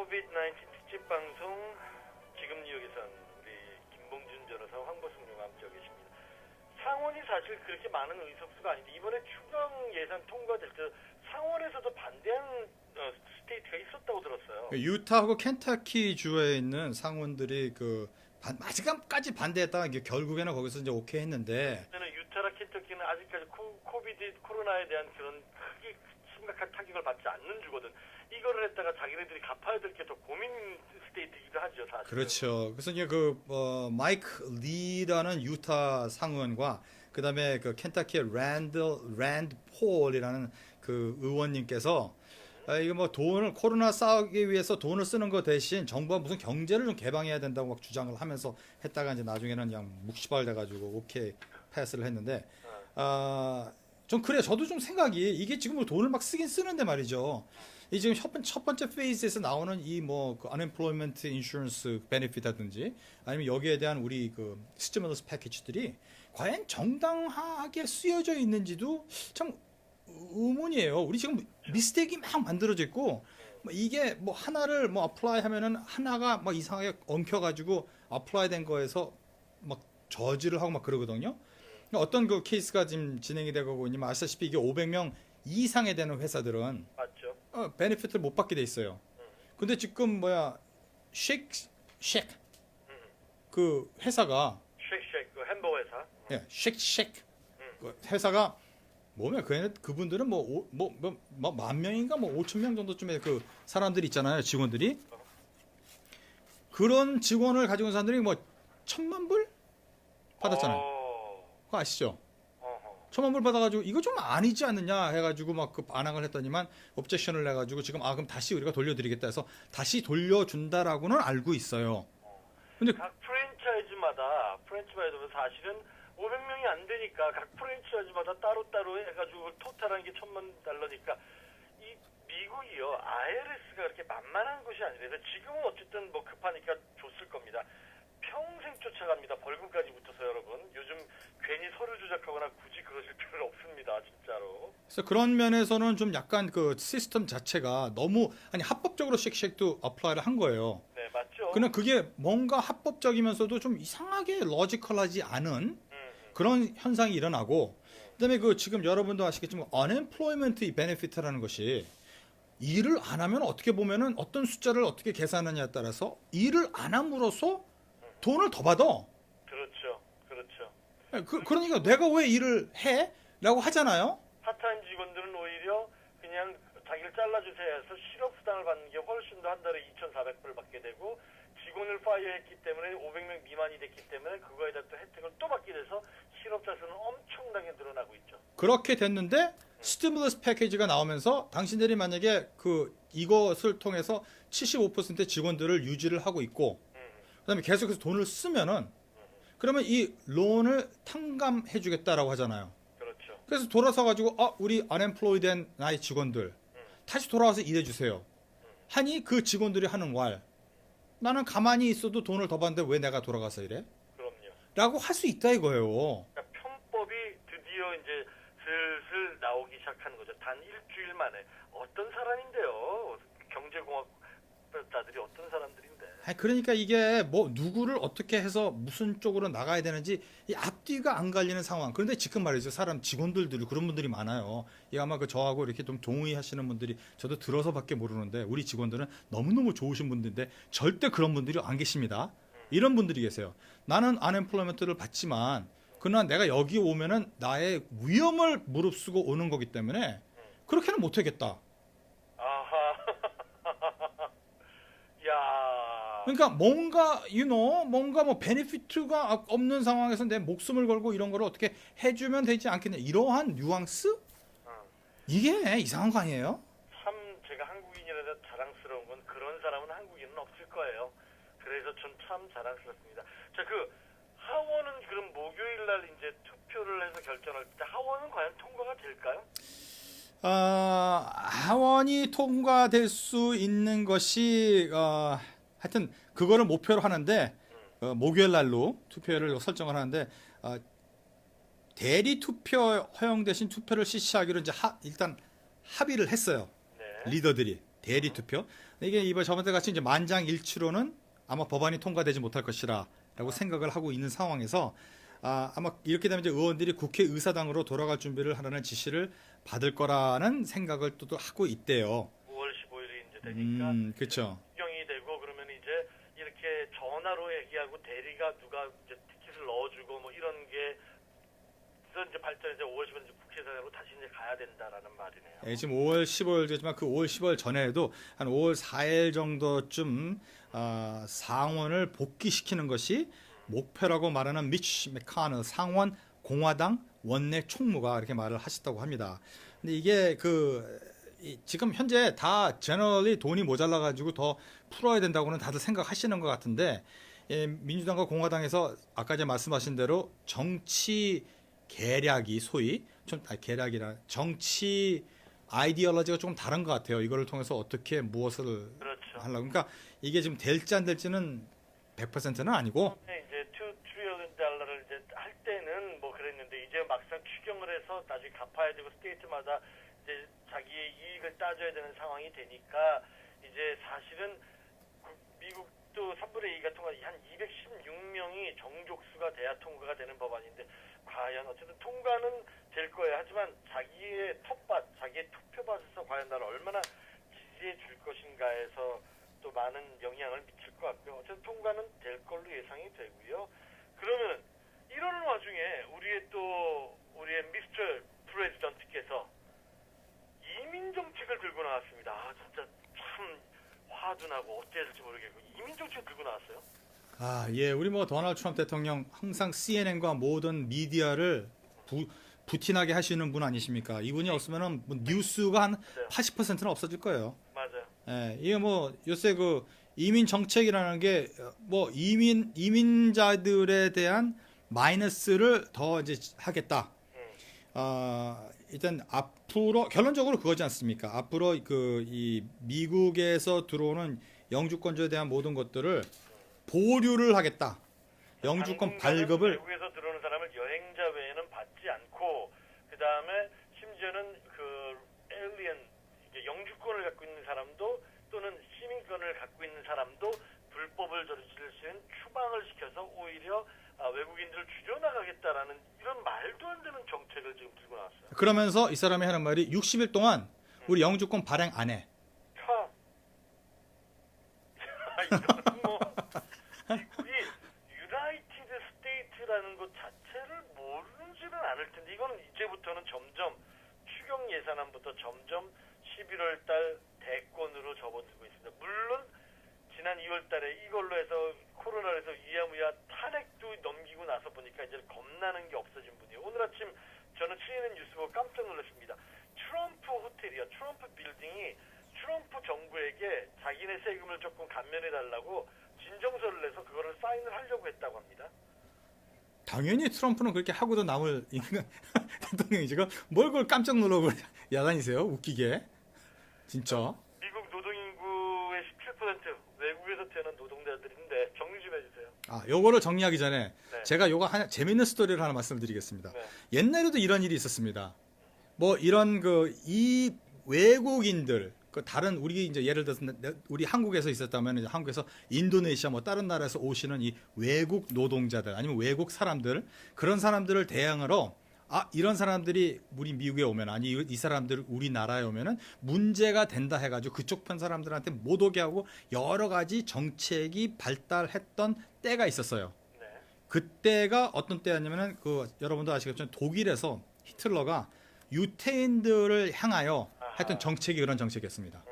코비드 19 특집 방송 지금 뉴욕에선 우리 김봉준 변호사 황보승 용암지어 계십니다. 상원이 사실 그렇게 많은 의석수가 아닌데 이번에 추경 예산 통과될 때 상원에서도 반대한 스테이트가 있었다고 들었어요. 유타하고 켄타키 주에 있는 상원들이 마지막까지 반대했다가 이게 결국에는 거기서 이제 오케이 했는데. 저는 유타나 켄터키는 아직까지 코비드 코로나에 대한 그런 크게 심각한 타격을 받지 않는 주거든. 이거를 했다가 자기네들이 갚아야 될 게 더 고민 스테이트이기도 하죠, 사실. 그렇죠. 그래서 이제 마이크 리라는 유타 상원과 그다음에 그 켄타키의 랜드 폴이라는 그 의원님께서 이거 뭐 돈을 코로나 싸우기 위해서 돈을 쓰는 거 대신 정부가 무슨 경제를 좀 개방해야 된다고 막 주장을 하면서 했다가 이제 나중에는 그냥 묵시발 돼가지고 오케이 패스를 했는데 좀 그래 저도 좀 생각이 이게 지금 뭐 돈을 막 쓰긴 쓰는데 말이죠. 이 지금 첫 번째 페이즈에서 나오는 이 뭐 그 unemployment insurance benefit라든지 아니면 여기에 대한 우리 그 스티뮬러스 패키지들이 과연 정당하게 쓰여져 있는지도 참 의문이에요. 우리 지금 미스테이크 막 만들어져 있고 이게 뭐 하나를 뭐 어플라이 하면은 하나가 막 이상하게 엉켜가지고 어플라이 된 거에서 막 저지를 하고 막 그러거든요. 어떤 그 케이스가 지금 진행이 되고 있냐면 아시다시피 이게 500명 이상에 되는 회사들은 맞죠. 베네핏을 못 받게 돼 있어요. 근데 지금 쉑쉑 그 회사가 쉑쉑 그 햄버거 회사. 쉑쉑 그 회사가 뭐면 그분들은 뭐 10,000명인가 뭐 5,000명 정도쯤의 그 사람들이 있잖아요, 직원들이. 그런 직원을 가지고 있는 사람들이 뭐 1,000,000불 받았잖아요. 그거 아시죠? 1,000,000불 받아가지고 이거 좀 아니지 않느냐 해가지고 막 그 반항을 했더니만 옵젝션을 내가지고 지금 그럼 다시 우리가 돌려드리겠다 해서 다시 돌려준다라고는 알고 있어요. 근데 각 프랜차이즈마다 사실은 500명이 안 되니까 각 프랜차이즈마다 따로따로 해가지고 토탈한 게 $10,000니까 이 미국이요 IRS가 그렇게 만만한 것이 아니라서 지금은 어쨌든 뭐 급하니까 줬을 겁니다. 평생 쫓아갑니다. 벌금까지 붙어서 여러분. 요즘 괜히 서류 조작하거나 굳이 그러실 필요는 없습니다. 진짜로. 그래서 그런 면에서는 좀 약간 그 시스템 자체가 너무 합법적으로 쉑쉑도 어플라이를 한 거예요. 네, 맞죠. 그냥 그게 뭔가 합법적이면서도 좀 이상하게 러지컬하지 않은 그런 현상이 일어나고 그다음에 그 지금 여러분도 아시겠지만 unemployment benefit라는 것이 일을 안 하면 어떻게 보면은 어떤 숫자를 어떻게 계산하느냐에 따라서 일을 안 함으로써 돈을 더 받아. 그렇죠. 그렇죠. 그러니까 내가 왜 일을 해? 라고 하잖아요. 파타임 직원들은 오히려 그냥 자기를 잘라주세요 해서 실업수당을 받는 게 훨씬 더 한 달에 2,400불 받게 되고 직원을 파이어했기 때문에 500명 미만이 됐기 때문에 그거에 대한 또 혜택을 또 받게 돼서 실업자 수는 엄청나게 늘어나고 있죠. 그렇게 됐는데 스티뮬러스 패키지가 나오면서 당신들이 만약에 이것을 통해서 75% 직원들을 유지를 하고 있고 그다음에 계속해서 돈을 쓰면은 그러면 이 론을 탕감해 주겠다라고 하잖아요. 그렇죠. 그래서 돌아서 가지고 우리 unemployed된 나의 직원들 다시 돌아와서 일해 주세요. 하니 그 직원들이 하는 말 나는 가만히 있어도 돈을 더 받는데 왜 내가 돌아가서 이래? 그럼요. 라고 할 수 있다 이거예요. 그러니까 편법이 드디어 이제 슬슬 나오기 시작하는 거죠. 단 일주일 만에. 어떤 사람인데요? 경제공학자들이 어떤 사람들인데. 그러니까 이게 뭐 누구를 어떻게 해서 무슨 쪽으로 나가야 되는지 이 앞뒤가 안 갈리는 상황. 그런데 지금 말이죠. 직원들이 그런 분들이 많아요. 이 아마 저하고 이렇게 좀 동의하시는 분들이 저도 들어서밖에 모르는데 우리 직원들은 너무너무 좋으신 분들인데 절대 그런 분들이 안 계십니다. 이런 분들이 계세요. 나는 unemployment를 받지만 그러나 내가 여기 오면은 나의 위험을 무릅쓰고 오는 거기 때문에 그렇게는 못 하겠다. 아하. 야. 그러니까 뭔가 뭐 베네피트가 없는 상황에서 내 목숨을 걸고 이런 거를 어떻게 해주면 되지 않겠냐 이러한 뉘앙스? 이게 이상한 거 아니에요? 참 제가 한국인이라서 자랑스러운 건 그런 사람은 한국인은 없을 거예요. 그래서 전 참 자랑스럽습니다. 자, 하원은 그럼 목요일 날 이제 투표를 해서 결정할 때 하원은 과연 통과가 될까요? 하원이 통과될 수 있는 것이 하여튼 그거를 목표로 하는데 목요일 날로 투표를 설정을 하는데 대리 투표 허용 대신 투표를 실시하기로 이제 일단 합의를 했어요. 네. 리더들이 대리 투표. 이게 이번 저번 때 같이 이제 만장일치로는 아마 법안이 통과되지 못할 것이라라고 생각을 하고 있는 상황에서 아마 이렇게 되면 이제 의원들이 국회의사당으로 돌아갈 준비를 하라는 지시를 받을 거라는 생각을 또 하고 있대요. 5월 15일이 이제 되니까 그렇죠. 수경이 되고 그러면 이제 이렇게 전화로 얘기하고 대리가 누가 이제 티켓을 넣어주고 뭐 이런 게 그래서 이제 발전해서 5월 15일 국회의사당으로 다시 이제 가야 된다라는 말이네요. 예, 지금 5월 15일이지만 그 5월 15일 전에도 한 5월 4일 정도쯤 상원을 복귀시키는 것이 목표라고 말하는 미치 맥카넬 상원 공화당 원내 총무가 이렇게 말을 하셨다고 합니다. 근데 이게 지금 현재 다 제너럴리 돈이 모자라 가지고 더 풀어야 된다고는 다들 생각하시는 것 같은데 민주당과 공화당에서 아까 이제 말씀하신 대로 정치 계략이 소위 계략이라 정치 아이디올로지가 조금 다른 것 같아요. 이거를 통해서 어떻게 무엇을 그렇죠. 하려고. 그러니까 이게 지금 될지 안 될지는 100%는 아니고 이제 2 트릴리언 달러를 이제 할 때는 뭐 그랬는데 이제 막상 추경을 해서 나중에 갚아야 되고 스테이트마다 이제 자기의 이익을 따져야 되는 상황이 되니까 이제 사실은 미국도 3분의 2가 통과 한 216명이 정족수가 돼야 통과가 되는 법안인데 과연 어쨌든 통과는 될 거예요. 하지만 자기의 텃밭, 자기의 투표밭에서 과연 나를 얼마나 지지해 줄 것인가에서 또 많은 영향을 미칠 것 같고요. 어쨌든 통과는 될 걸로 예상이 되고요. 그러면 이러는 와중에 우리의 미스터 프레지던트께서 이민 정책을 들고 나왔습니다. 진짜 참 화도 나고 어찌해야 될지 모르겠고 이민 정책을 들고 나왔어요. 예, 우리 뭐 도널드 트럼프 대통령 항상 CNN과 모든 미디어를 부티나게 하시는 분 아니십니까? 이분이 없으면은 뭐 뉴스가 한 80%는 없어질 거예요. 맞아요. 예, 이게 뭐 요새 이민 정책이라는 게 뭐 이민자들에 대한 마이너스를 더 이제 하겠다. 일단 앞으로 결론적으로 그거지 않습니까? 앞으로 이 미국에서 들어오는 영주권자에 대한 모든 것들을 보류를 하겠다. 영주권 발급을 외국에서 들어오는 사람을 여행자 외에는 받지 않고 그 다음에 심지어는 에일리언 영주권을 갖고 있는 사람도 또는 시민권을 갖고 있는 사람도 불법을 저지를 수 있는 추방을 시켜서 오히려 외국인들을 줄여나가겠다라는 이런 말도 안 되는 정책을 지금 들고 나왔어요. 그러면서 이 사람이 하는 말이 60일 동안 우리 영주권 발행 안 해. 이거는 뭐 미국이 유나이티드 스테이트라는 것 자체를 모르지는 않을 텐데 이거는 이제부터는 점점 추경 예산안부터 점점 11월 달 대권으로 접어들고 있습니다. 물론 지난 2월 달에 이걸로 해서 코로나로 해서 유야무야 탄핵도 넘기고 나서 보니까 이제 겁나는 게 없어진 분이에요. 오늘 아침 저는 CNN 뉴스 보고 깜짝 놀랐습니다. 트럼프 호텔이요. 트럼프 빌딩이 트럼프 정부에게 자기네 세금을 조금 감면해달라고 진정서를 내서 그거를 사인을 하려고 했다고 합니다. 당연히 트럼프는 그렇게 하고도 남을 인간 대통령이지. 뭘 그걸 깜짝 놀라고 야단이세요? 웃기게. 진짜. 미국 노동인구의 17% 외국에서 태어난 노동자들인데 정리 좀 해주세요. 요거를 정리하기 전에 네. 제가 요거 하나 재밌는 스토리를 하나 말씀드리겠습니다. 네. 옛날에도 이런 일이 있었습니다. 뭐 이런 이 외국인들 다른 우리 이제 예를 들어서 우리 한국에서 있었다면 이제 한국에서 인도네시아 뭐 다른 나라에서 오시는 이 외국 노동자들 아니면 외국 사람들 그런 사람들을 대항하러 이런 사람들이 우리 미국에 오면 아니 이 사람들 우리나라에 오면은 문제가 된다 해가지고 그쪽 편 사람들한테 못 오게 하고 여러 가지 정책이 발달했던 때가 있었어요. 네. 그때가 어떤 때였냐면은 여러분도 아시겠지만 독일에서 히틀러가 유태인들을 향하여 했던 정책이 그런 정책이었습니다.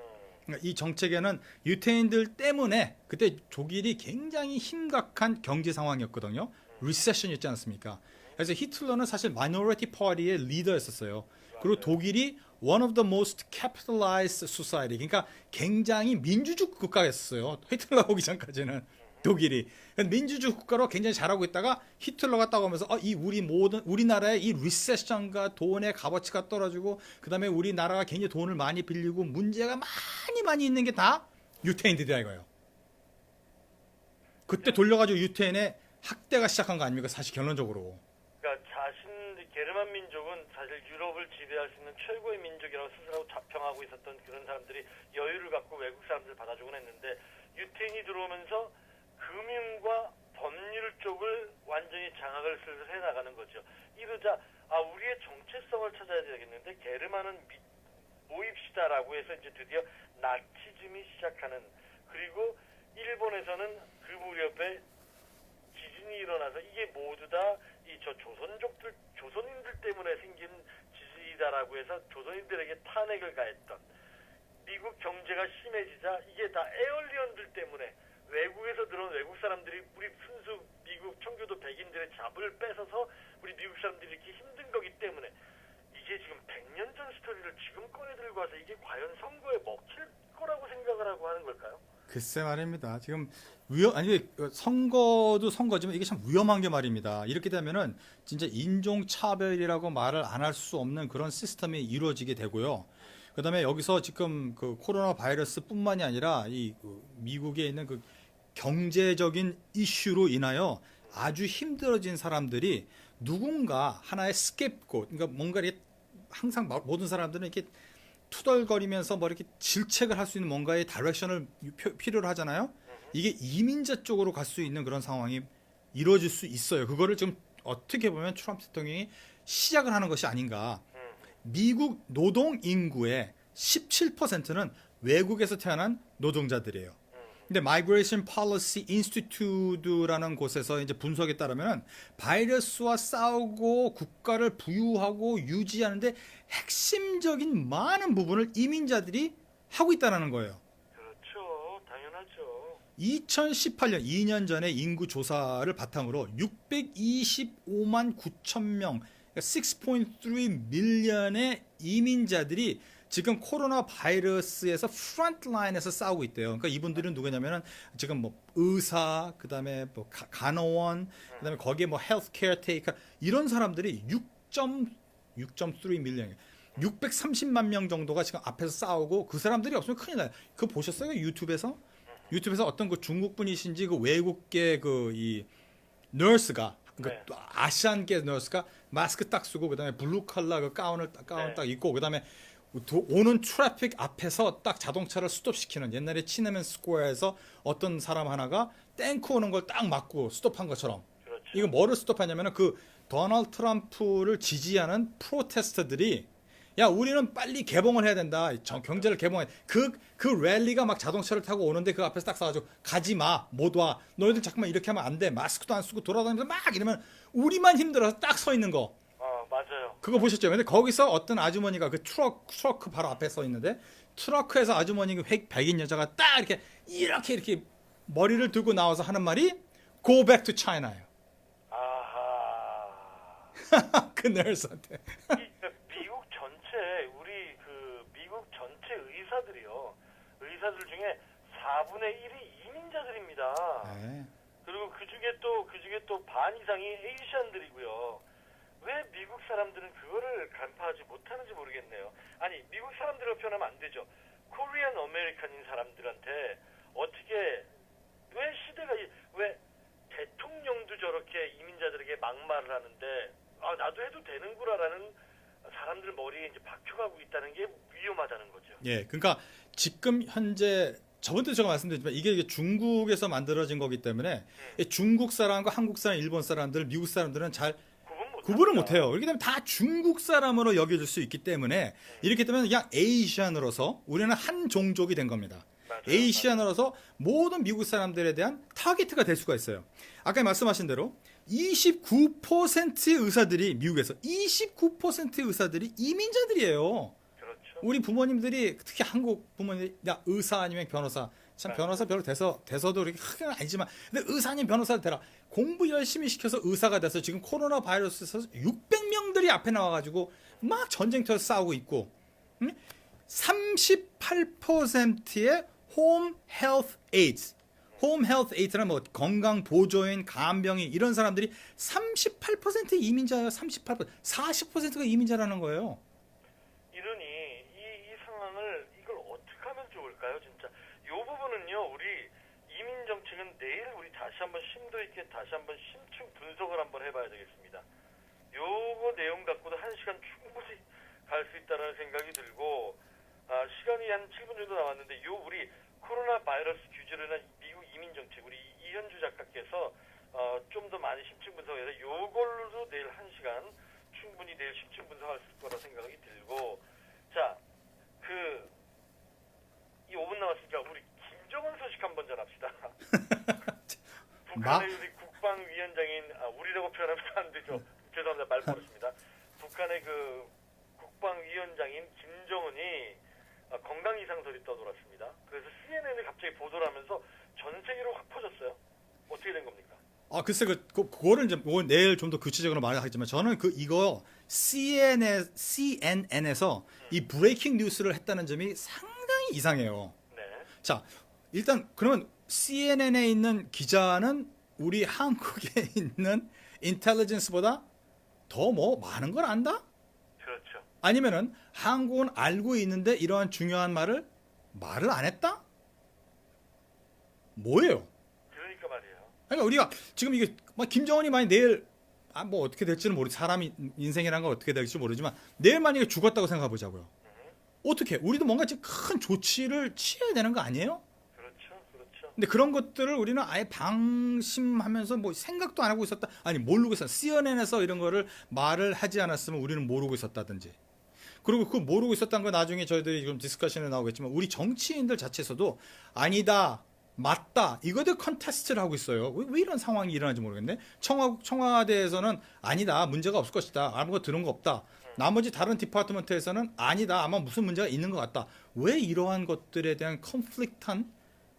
그러니까 이 정책에는 유태인들 때문에 그때 독일이 굉장히 심각한 경제 상황이었거든요. 리세션이었지 않습니까? 그래서 히틀러는 사실 마이너리티 파티의 리더였었어요. 그리고 독일이 one of the most capitalized society, 그러니까 굉장히 민주주의 국가였어요. 히틀러 오기 전까지는 독일이 민주주의 국가로 굉장히 잘하고 있다가 히틀러가 딱 오면서 우리나라의 이 리세션과 돈의 값어치가 떨어지고 그다음에 우리나라가 굉장히 돈을 많이 빌리고 문제가 많이 있는 게 다 유태인들이라 이거예요. 그때 돌려가지고 유태인의 학대가 시작한 거 아닙니까? 사실 결론적으로. 그러니까 게르만 민족은 사실 유럽을 지배할 수 있는 최고의 민족이라고 스스로 자평하고 있었던 그런 사람들이 여유를 갖고 외국 사람들을 받아주곤 했는데 유태인이 들어오면서 금융과 법률 쪽을 완전히 장악을 슬슬 해나가는 거죠. 이러자 우리의 정체성을 찾아야 되겠는데 게르만은 모입시다라고 해서 이제 드디어 나치즘이 시작하는, 그리고 일본에서는 그 무렵에 지진이 일어나서 이게 모두 다 이 조선인들 때문에 생긴 지진이다라고 해서 조선인들에게 탄핵을 가했던, 미국 경제가 심해지자 이게 다 에얼리언들 때문에 외국에서 들어온 외국 사람들이 우리 순수 미국 청교도 백인들의 잡을 뺏어서 우리 미국 사람들이 이렇게 힘든 거기 때문에 이게 지금 100년 전 스토리를 지금 꺼내 들고 와서 이게 과연 선거에 먹힐 거라고 생각을 하고 하는 걸까요? 글쎄 말입니다. 지금 선거도 선거지만 이게 참 위험한 게 말입니다. 이렇게 되면은 진짜 인종차별이라고 말을 안 할 수 없는 그런 시스템이 이루어지게 되고요. 그다음에 여기서 지금 그 코로나 바이러스뿐만이 아니라 미국에 있는 그 경제적인 이슈로 인하여 아주 힘들어진 사람들이 누군가 하나의 스케이프고, 그러니까 뭔가 이렇게 항상 모든 사람들은 이렇게 투덜거리면서 뭐 이렇게 질책을 할 수 있는 뭔가의 다이렉션을 필요로 하잖아요. 이게 이민자 쪽으로 갈 수 있는 그런 상황이 이루어질 수 있어요. 그거를 지금 어떻게 보면 트럼프 대통령이 시작을 하는 것이 아닌가. 미국 노동 인구의 17%는 외국에서 태어난 노동자들이에요. 근데 Migration Policy Institute라는 곳에서 이제 분석에 따르면 바이러스와 싸우고 국가를 부유하고 유지하는데 핵심적인 많은 부분을 이민자들이 하고 있다는 거예요. 그렇죠. 당연하죠. 2018년 2년 전에 인구 조사를 바탕으로 625만 9천 명, 6.3 밀리언의 이민자들이 지금 코로나 바이러스에서 프론트라인에서 싸우고 있대요. 그러니까 이분들은 누구냐면은 지금 뭐 의사, 그다음에 뭐 간호원, 그다음에 거기에 뭐 헬스케어 테이커 이런 사람들이 6.3 밀리언, 630만 명 정도가 지금 앞에서 싸우고, 그 사람들이 없으면 큰일 나요. 그거 보셨어요? 유튜브에서 어떤 그 중국 분이신지 그 외국계 그 이 너스가, 그 아시안계 너스가 마스크 딱 쓰고 그다음에 블루 컬러 그 가운 딱 입고, 그다음에 오는 트래픽 앞에서 딱 자동차를 스톱시키는, 옛날에 치네멘 스퀘어에서 어떤 사람 하나가 탱크 오는 걸 딱 막고 스톱한 것처럼. 그렇죠. 이거 뭐를 스톱하냐면은 그 도널드 트럼프를 지지하는 프로테스터들이 야, 우리는 빨리 개봉을 해야 된다. 경제를 개봉해. 그 랠리가 막 자동차를 타고 오는데 그 앞에서 딱 서가지고 가지 마, 못 와. 너희들 잠깐만 이렇게 하면 안 돼. 마스크도 안 쓰고 돌아다니면서 막 이러면 우리만 힘들어서 딱 서 있는 거. 맞아요. 그거 보셨죠? 근데 거기서 어떤 아주머니가 그 트러크 바로 앞에 서 있는데, 트러크에서 아주머니 그 백인 여자가 딱 이렇게 머리를 들고 나와서 하는 말이 Go back to China예요. 아하. 그 널스한테. 미국 전체 미국 전체 의사들 중에 4분의 1이 이민자들입니다. 네. 그리고 그 중에 또 반 이상이 에이시안들이고요. 왜 미국 사람들은 그거를 간파하지 못하는지 모르겠네요. 아니, 미국 사람들을 표현하면 안 되죠. 코리안 아메리칸인 사람들한테 어떻게, 왜 대통령도 저렇게 이민자들에게 막말을 하는데 나도 해도 되는구나라는 사람들 머리에 이제 박혀가고 있다는 게 위험하다는 거죠. 예, 그러니까 지금 현재 저번에 제가 말씀드렸지만 이게 중국에서 만들어진 거기 때문에 중국 사람과 한국 사람, 일본 사람들, 미국 사람들은 잘 구분을 못해요. 그렇기 때문에 다 중국 사람으로 여겨질 수 있기 때문에 이렇게 되면 그냥 에이시안으로서 우리는 한 종족이 된 겁니다. 맞아요. 에이시안으로서 모든 미국 사람들에 대한 타겟가 될 수가 있어요. 아까 말씀하신 대로 29%의 의사들이, 미국에서 29%의 의사들이 이민자들이에요. 그렇죠. 우리 부모님들이, 특히 한국 부모님들이 야, 의사 아니면 변호사, 참 변호사 별로 돼서도 그렇게 크게는 아니지만, 근데 의사 아니면 변호사를 대라. 공부 열심히 시켜서 의사가 돼서 지금 코로나 바이러스에서 600명들이 앞에 나와가지고 막 전쟁터에서 싸우고 있고, 38%의 홈 헬스 에이드, 홈 헬스 에이드는 뭐 건강 보조인, 간병인 이런 사람들이 38%의 이민자예요. 38%, 40%가 이민자라는 거예요. 이러니 이 상황을 이걸 어떻게 하면 좋을까요, 진짜? 요 부분은요, 우리 이민 정책은 내일 우리 다시 한번 심도 있게 다시 한번 심층 분석을 한번 해봐야 되겠습니다. 요거 내용 갖고도 1시간 충분히 갈 수 있다는 생각이 들고 시간이 한 7분 정도 남았는데 요 우리 코로나 바이러스 규제로 인한 미국 이민 정책 우리 이현주 작가께서 좀 더 많이 심층 분석해서 요걸로도 내일 1시간 충분히 내일 심층 분석할 수 있을 거라 생각이 들고 자 이 5분 남았으니까 우리 김정은 소식 한번 전합시다. 북한의 우리 국방위원장인 우리라고 표현하면 안 되죠. 죄송합니다. 말버릇입니다. 북한의 그 국방위원장인 김정은이 건강 이상설이 떠돌았습니다. 그래서 CNN이 갑자기 보도를 하면서 전 세계로 확 퍼졌어요. 어떻게 된 겁니까? 글쎄 그거를 이제 내일 좀 더 구체적으로 말하겠지만 저는 이거 CNN에서 이 브레이킹 뉴스를 했다는 점이 상당히 이상해요. 네. 자, 일단 그러면 CNN에 있는 기자는 우리 한국에 있는 인텔리전스보다 더 많은 걸 안다? 그렇죠. 아니면은 한국은 알고 있는데 이러한 중요한 말을 안 했다? 뭐예요? 그러니까 말이에요. 그러니까 우리가 지금 이게 김정은이 만약 내일 어떻게 될지는 사람 인생이라는 건 어떻게 될지 모르지만 내일 만약에 죽었다고 생각해 보자고요. 어떻게? 우리도 뭔가 지금 큰 조치를 취해야 되는 거 아니에요? 그렇죠. 근데 그런 것들을 우리는 아예 방심하면서 생각도 안 하고 있었다. 아니 모르고 있었다. CNN에서 이런 거를 말을 하지 않았으면 우리는 모르고 있었다든지. 그리고 그 모르고 있었다는 거 나중에 저희들이 지금 디스커션에 나오겠지만 우리 정치인들 자체에서도 아니다. 맞다. 이거들 컨테스트를 하고 있어요. 왜 이런 상황이 일어나는지 모르겠네. 청와대에서는 아니다. 문제가 없을 것이다. 아무것도 들은 거 없다. 나머지 다른 디파트먼트에서는 아니다. 아마 무슨 문제가 있는 것 같다. 왜 이러한 것들에 대한 컨플릭트한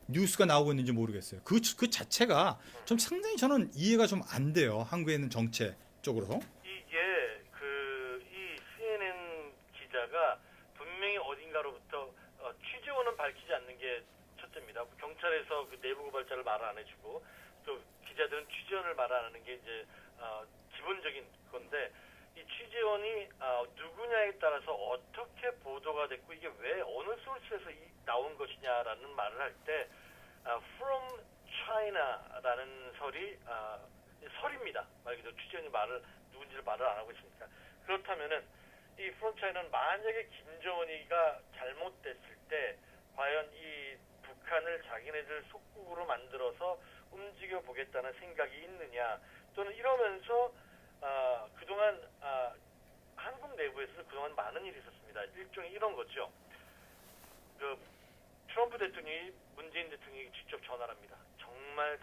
뉴스가 나오고 있는지 모르겠어요. 그 자체가 좀 상당히 저는 이해가 좀 안 돼요. 한국에 있는 정책 쪽으로. 이게 이 CNN 기자가 분명히 어딘가로부터 취재원은 밝히지 않는 게 첫째입니다. 경찰에서 그 내부 고발자를 말을 안 해주고 또 기자들은 취재원을 말 안 하는 게 이제 기본적인 건데 이 취재원이 누구냐에 따라서 어떻게 보도가 됐고 이게 왜 어느 소스에서 나온 것이냐라는 말을 할 때 from China라는 설입니다. 말 그대로 취재원이 누군지를 말을 안 하고 있으니까 그렇다면은 이 from China는 만약에 김정은이가 잘못됐을 때 과연 이 북한을 자기네들 속국으로 만들어서 움직여 보겠다는 생각이 있느냐 또는 이러면서 그동안 한국 내부에서 그동안 많은 일이 있었습니다. 일종의 이런 거죠. 트럼프 대통령이 문재인 대통령에게 직접 전화를 합니다. 정말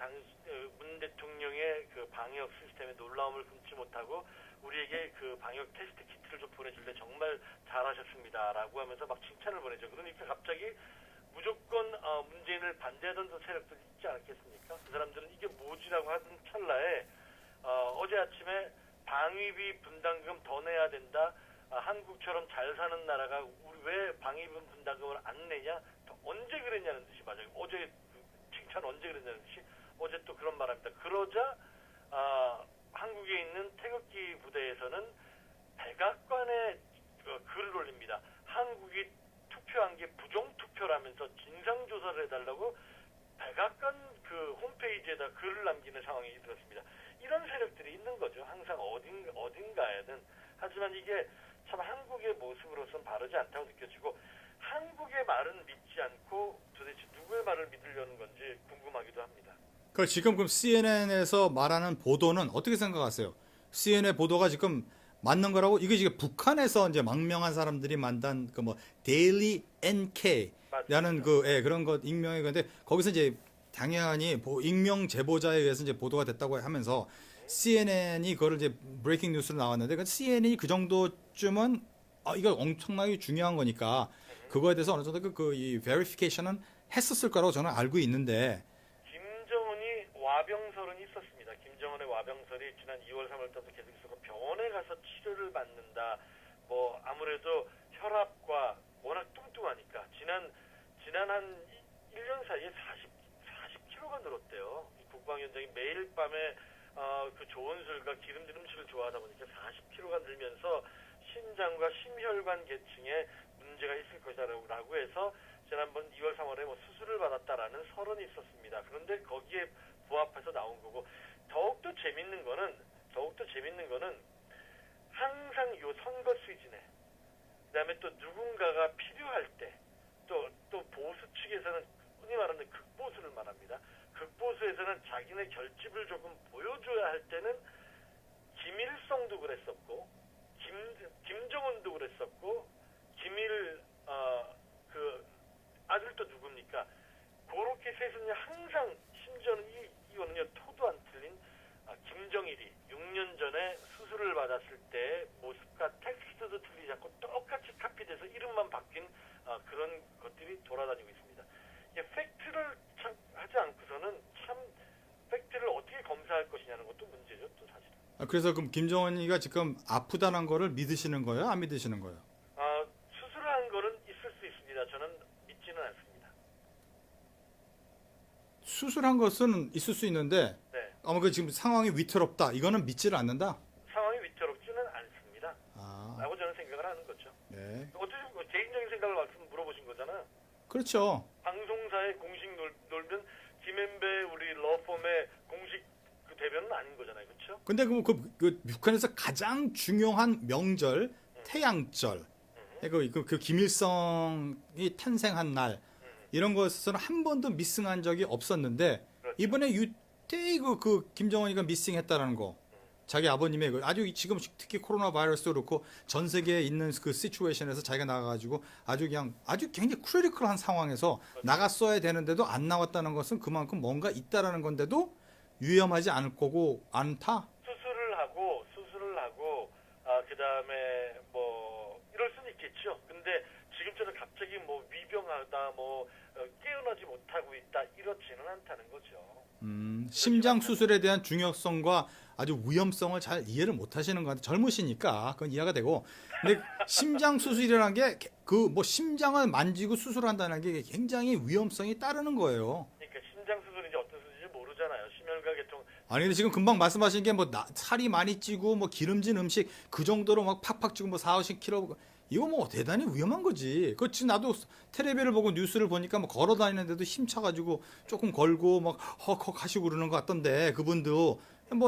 문 대통령의 그 방역 시스템의 놀라움을 금치 못하고 우리에게 그 방역 테스트 키트를 좀 보내줄래 정말 잘하셨습니다라고 하면서 막 칭찬을 보내죠. 그러니까 갑자기 무조건 문재인을 반대하던 세력들이 있지 않겠습니까? 그 사람들은 이게 뭐지라고 하던 찰나에 어제 아침에 방위비 분담금 더 내야 된다. 한국처럼 잘 사는 나라가 우리 왜 방위비 분담금을 안 내냐? 언제 그랬냐는 듯이 맞아요. 어제 칭찬 언제 그랬냐는 듯이 어제 또 그런 말합니다. 그러자 한국에 있는 태극기 부대에서는 백악관에 글을 올립니다. 한국이 투표한 게 부정투표라면서 진상조사를 해달라고 백악관 그 홈페이지에다 글을 남기는 상황이 들었습니다. 이런 세력들이 있는 거죠. 항상 어딘가에는. 하지만 이게 참 한국의 모습으로서는 바르지 않다고 느껴지고 한국의 말은 믿지 않고 도대체 누구의 말을 믿으려는 건지 궁금하기도 합니다. 지금 그럼 CNN에서 말하는 보도는 어떻게 생각하세요? CNN 보도가 지금 맞는 거라고? 이게 지금 북한에서 이제 망명한 사람들이 만든 데일리 NK라는 그런 것 익명의 건데 거기서 이제 당연히 익명 제보자에 의해서 이제 보도가 됐다고 하면서 CNN이 그거를 이제 브레이킹 뉴스로 나왔는데 CNN이 그 정도쯤은 이거 엄청나게 중요한 거니까 그거에 대해서 어느 정도 이 베리피케이션은 했었을 거라고 저는 알고 있는데 김정은이 와병설은 있었습니다. 김정은의 와병설이 지난 2월 3월부터 계속 있었고 병원에 가서 치료를 받는다. 아무래도 혈압과 워낙 뚱뚱하니까 지난 한 1년 사이에 40kg가 늘었대요. 국방위원장이 매일 밤에 그 좋은 술과 기름진 음식을 좋아하다 보니까 40kg가 늘면서 신장과 심혈관 계층에 문제가 있을 것이라고 해서 지난번 2월 3월에 수술을 받았다라는 설은 있었습니다. 그런데 거기에 부합해서 나온 거고 더욱더 재밌는 거는 항상 요 선거 시즌에 그다음에 또 누군가가 필요할 때 또 보수 측에서는 흔히 말하는 극보수를 말합니다. 극보수에서는 자기네 결집을 조금 보여줘야 할 때는 김일성도 그랬었고 김정은도 그랬었고 김일 그 아들도 누굽니까? 그렇게 셋은 항상 심지어는 이거는요 토도 안 틀린 김정일이 6년 전에 수술을 받았을 때 모습과 텍스트도 틀리지 않고 똑같이 카피돼서 이름만 바뀐 그런 것들이 돌아다니고 있습니다. 팩트를 하지 않고서는 참 팩트를 어떻게 검사할 것이냐는 것도 문제죠, 또 사실은. 그래서 그럼 김정은이가 지금 아프다는 거를 믿으시는 거예요? 안 믿으시는 거예요? 수술을 한 거는 있을 수 있습니다. 저는 믿지는 않습니다. 수술한 것은 있을 수 있는데 네. 아마 그 지금 상황이 위태롭다. 이거는 믿지를 않는다. 상황이 위태롭지는 않습니다. 아, 라고 저는 생각을 하는 거죠. 네. 어쨌든 개인적인 생각을 물어보신 거잖아요. 그렇죠. 방송사의 공식 놀면 김앤배 우리 러펌의 공식 그 대변은 아닌 거잖아요. 그렇죠? 근데 그 북한에서 가장 중요한 명절 태양절, 그 김일성이 탄생한 날 이런 것에서는 한 번도 미싱한 적이 없었는데 그렇죠. 이번에 유태히 그 김정은이가 미싱했다라는 거. 자기 아버님의 아주 지금 특히 코로나 바이러스도 그렇고 전 세계에 있는 그 시츄에이션에서 자기가 나가가지고 아주 굉장히 크리티컬한 상황에서 나갔어야 되는데도 안 나왔다는 것은 그만큼 뭔가 있다라는 건데도 위험하지 않을 거고 않다. 수술을 하고 그다음에 뭐 이럴 수는 있겠죠. 근데 지금처럼 갑자기 뭐 위병하다 깨어나지 못하고 있다 이렇지는 않다는 거죠. 심장 수술에 대한 중요성과 아주 위험성을 잘 이해를 못 하시는 것 같아요. 젊으시니까 그건 이해가 되고. 근데 심장 수술이라는 게 심장을 만지고 수술한다는 게 굉장히 위험성이 따르는 거예요. 그러니까 심장 수술인지 어떤 수술인지 모르잖아요. 심혈관 계통. 아니 근데 지금 금방 말씀하신 게 살이 많이 찌고 기름진 음식 그 정도로 막 팍팍 찌고 4, 50kg 이거 대단히 위험한 거지. 그 지금 나도 텔레비를 보고 뉴스를 보니까 걸어 다니는데도 힘차가지고 조금 걸고 헉헉 하시고 그러는 것 같던데 그분도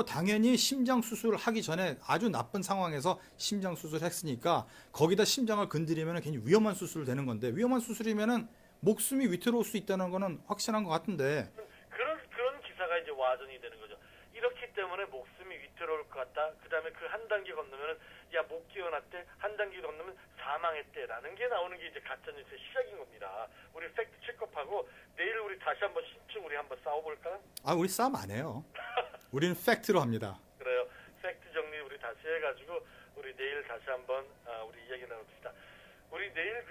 당연히 심장 수술을 하기 전에 아주 나쁜 상황에서 심장 수술을 했으니까 거기다 심장을 건드리면 괜히 위험한 수술이 되는 건데 위험한 수술이면은 목숨이 위태로울 수 있다는 거는 확실한 것 같은데. 그런 기사가 이제 와전이 되는 거죠. 이렇기 때문에 목숨이 위태로울 것 같다. 그다음에 그 한 단계 건너면은 못 깨어났대. 한 단계 건너면 사망했대라는 게 나오는 게 이제 가짜 뉴스의 시작인 겁니다. 우리 팩트 체크업하고 내일 우리 다시 한번 신청 우리 한번 싸워볼까요? 우리 싸움 안 해요. 우리는 팩트로 합니다. 그래요. 팩트 정리 우리 다시 해가지고 우리 내일 다시 한번 우리 이야기 나눕시다. 우리 내일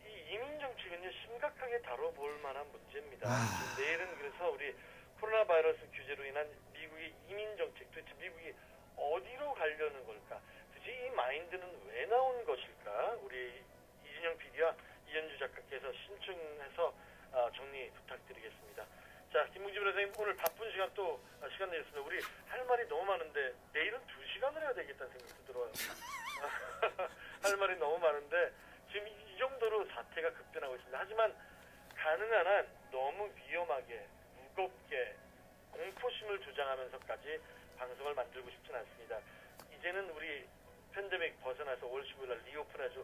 이 이민 정책은요 심각하게 다뤄볼 만한 문제입니다. 내일은 그래서 우리 코로나 바이러스 규제로 인한 미국의 이민 정책 도대체 미국이 어디로 가려는 걸까? 도대체 이 마인드는 왜 나온 것일까? 우리 이진영 PD와 이현주 작가께서 신청해서 정리 부탁드리겠습니다. 자, 김문지 변호사님 오늘 바쁜 시간 또 시간 내셨습니다. 우리 할 말이 너무 많은데 내일은 2시간을 해야 되겠다는 생각도 들어요. 할 말이 너무 많은데 지금 이 정도로 사태가 급변하고 있습니다. 하지만 가능한 한 너무 위험하게 무겁게 공포심을 조장하면서까지 방송을 만들고 싶지는 않습니다. 이제는 우리 팬데믹 벗어나서 5월 15일 날 리오픈해서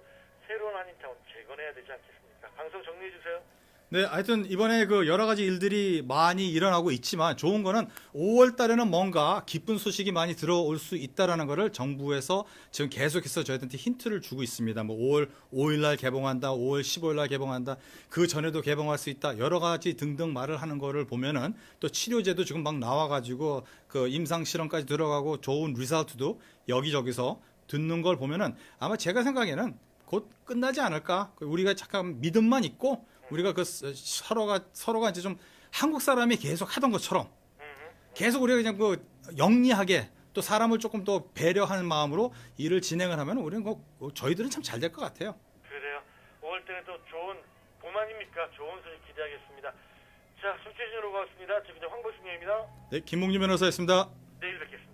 새로운 한인타운 재건해야 되지 않겠습니까? 방송 정리해 주세요. 네, 하여튼 이번에 여러 가지 일들이 많이 일어나고 있지만 좋은 거는 5월 달에는 뭔가 기쁜 소식이 많이 들어올 수 있다라는 거를 정부에서 지금 계속해서 저희한테 힌트를 주고 있습니다. 5월 5일 날 개봉한다, 5월 15일 날 개봉한다, 그 전에도 개봉할 수 있다, 여러 가지 등등 말을 하는 거를 보면은 또 치료제도 지금 막 나와가지고 임상 실험까지 들어가고 좋은 리설트도 여기저기서 듣는 걸 보면은 아마 제가 생각에는 곧 끝나지 않을까. 우리가 잠깐 믿음만 있고 우리가 서로가 이제 좀 한국 사람이 계속 하던 것처럼 계속 우리가 그냥 영리하게 또 사람을 조금 더 배려하는 마음으로 일을 진행을 하면 우리는 저희들은 참 잘 될 것 같아요. 그래요. 5월 달에도 좋은 봄 아닙니까? 좋은 소식 기대하겠습니다. 자, 손재진으로 고맙습니다. 지금 황보승님입니다. 네, 김몽준 변호사였습니다. 내일 뵙겠습니다.